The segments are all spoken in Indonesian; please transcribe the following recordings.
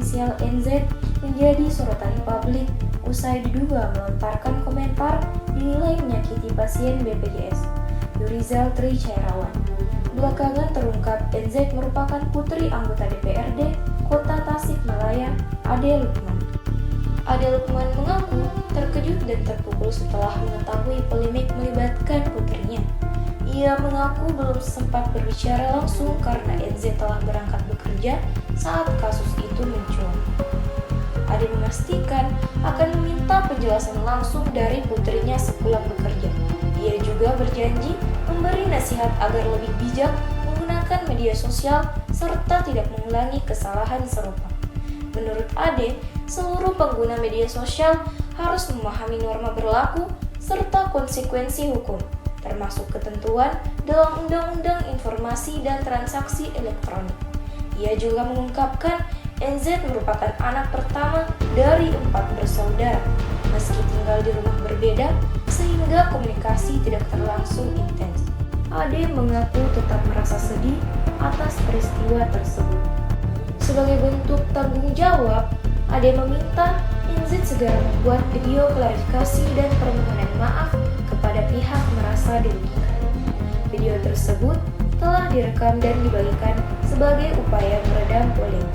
berinisial NZ menjadi sorotan publik usai diduga melontarkan komentar dinilai menyakiti pasien BPJS, Yurizal Tri Cairawan. Belakangan terungkap NZ merupakan putri anggota DPRD Kota Tasikmalaya, Ade Lukman. Ade Lukman mengaku terkejut dan terpukul setelah mengetahui polemik melibatkan putrinya. Ia mengaku belum sempat berbicara langsung karena NZ telah berangkat bekerja saat kasus itu mencuat. Ade memastikan akan meminta penjelasan langsung dari putrinya sepulang bekerja. Ia juga berjanji memberi nasihat agar lebih bijak menggunakan media sosial serta tidak mengulangi kesalahan serupa. Menurut Ade, seluruh pengguna media sosial harus memahami norma berlaku serta konsekuensi hukum, termasuk ketentuan dalam Undang-Undang Informasi dan Transaksi Elektronik. Ia juga mengungkapkan NZ merupakan anak pertama dari 4 bersaudara, meski tinggal di rumah berbeda sehingga komunikasi tidak terlangsung intens. Ade mengaku tetap merasa sedih atas peristiwa tersebut. Sebagai bentuk tanggung jawab, Ade meminta NZ segera membuat video klarifikasi dan permohonan maaf kepada pihak merasa dirugikan. Video tersebut telah direkam dan dibagikan sebagai upaya meredam polemik.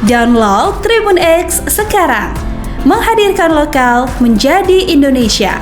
Download Tribun X sekarang, menghadirkan lokal menjadi Indonesia.